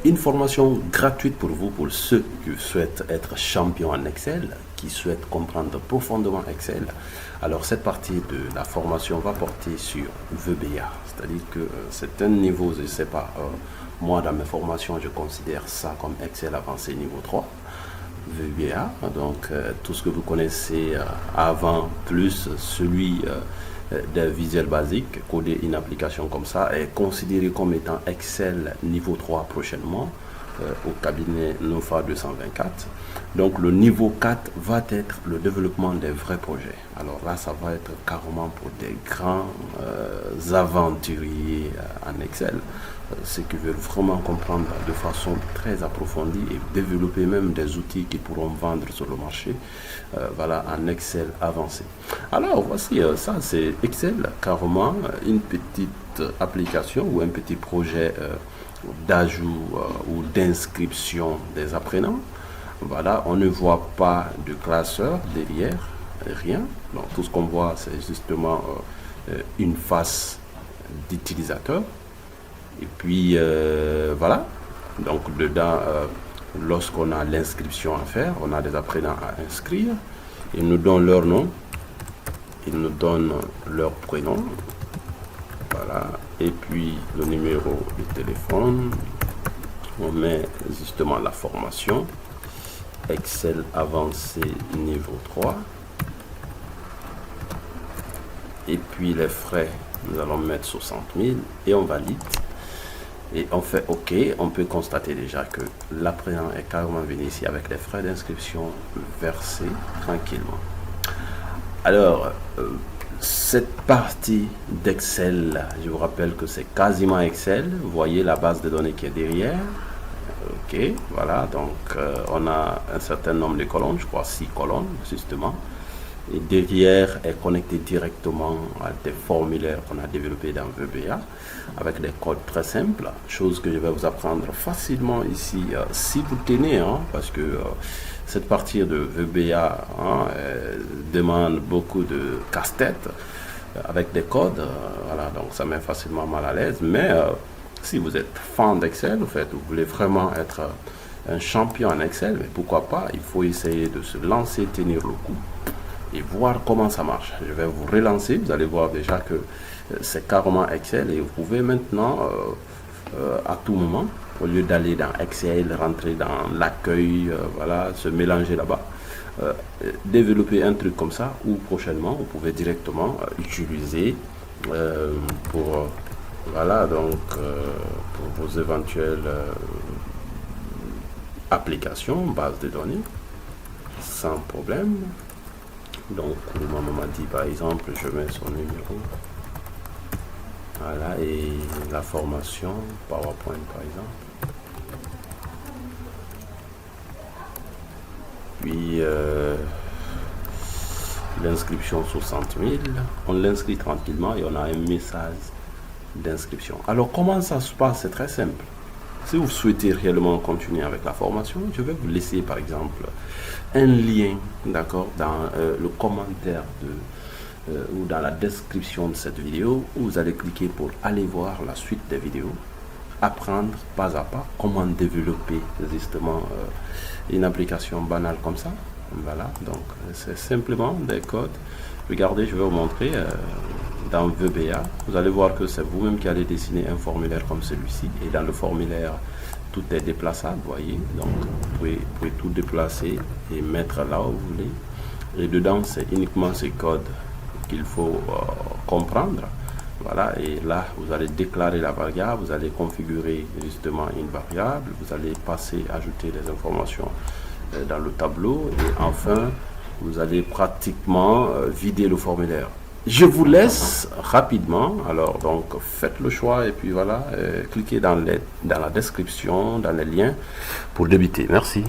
Une formation gratuite pour vous, pour ceux qui souhaitent être champions en Excel, qui souhaitent comprendre profondément Excel. Alors cette partie de la formation va porter sur VBA, c'est-à-dire que c'est un niveau, je ne sais pas, moi dans mes formations je considère ça comme Excel avancé niveau 3. VBA, donc tout ce que vous connaissez avant, plus celui des visuels basiques, coder une application comme ça est considéré comme étant Excel niveau 3 prochainement au cabinet NOFA 224. Donc le niveau 4 va être le développement des vrais projets. Alors là, ça va être carrément pour des grands aventuriers en Excel, ceux qui veulent vraiment comprendre de façon très approfondie et développer même des outils qui pourront vendre sur le marché, voilà, en Excel avancé. Alors voici, ça c'est Excel, carrément une petite application ou un petit projet d'ajout ou d'inscription des apprenants. Voilà, on ne voit pas de classeur derrière, rien. Donc tout ce qu'on voit, c'est justement une face d'utilisateur. Et puis voilà, donc dedans, lorsqu'on a l'inscription à faire, on a des apprenants à inscrire. Ils nous donnent leur nom, ils nous donnent leur prénom, voilà, et puis le numéro de téléphone. On met justement la formation Excel avancé niveau 3. Et puis les frais, nous allons mettre 60 000 et on valide. Et on fait OK. On peut constater déjà que l'apprenant est carrément venu ici avec les frais d'inscription versés tranquillement. Alors, cette partie d'Excel, je vous rappelle que c'est quasiment Excel. Vous voyez la base de données qui est derrière. OK, voilà, donc on a un certain nombre de colonnes, je crois 6 colonnes justement. Et derrière est connecté directement à des formulaires qu'on a développés dans VBA avec des codes très simples, chose que je vais vous apprendre facilement ici si vous tenez, hein, parce que cette partie de VBA demande beaucoup de casse-tête avec des codes, voilà, donc ça met facilement mal à l'aise, mais si vous êtes fan d'Excel, en fait, vous voulez vraiment être un champion en Excel, mais pourquoi pas, il faut essayer de se lancer, tenir le coup et voir comment ça marche. Je vais vous relancer, vous allez voir déjà que c'est carrément Excel et vous pouvez maintenant, à tout moment, au lieu d'aller dans Excel, rentrer dans l'accueil, voilà, se mélanger là-bas, développer un truc comme ça, ou prochainement, vous pouvez directement utiliser pour... voilà, donc pour vos éventuelles applications, base de données, sans problème. Donc, le maman m'a dit par exemple, je mets son numéro. Voilà, et la formation, PowerPoint par exemple. Puis l'inscription 60 000, on l'inscrit tranquillement et on a un message d'inscription. Alors comment ça se passe? C'est très simple. Si vous souhaitez réellement continuer avec la formation, je vais vous laisser par exemple un lien, d'accord, dans le commentaire ou dans la description de cette vidéo, où vous allez cliquer pour aller voir la suite des vidéos, apprendre pas à pas comment développer justement une application banale comme ça. Voilà, donc c'est simplement des codes. Regardez, je vais vous montrer dans VBA. Vous allez voir que c'est vous-même qui allez dessiner un formulaire comme celui-ci. Et dans le formulaire, tout est déplaçable, vous voyez. Donc, vous pouvez tout déplacer et mettre là où vous voulez. Et dedans, c'est uniquement ces codes qu'il faut comprendre. Voilà, et là, vous allez déclarer la variable, vous allez configurer justement une variable, vous allez passer, ajouter des informations dans le tableau, et enfin, vous allez pratiquement vider le formulaire. Je vous laisse rapidement, alors donc faites le choix et puis voilà, cliquez dans la description, dans les liens pour débuter. Merci.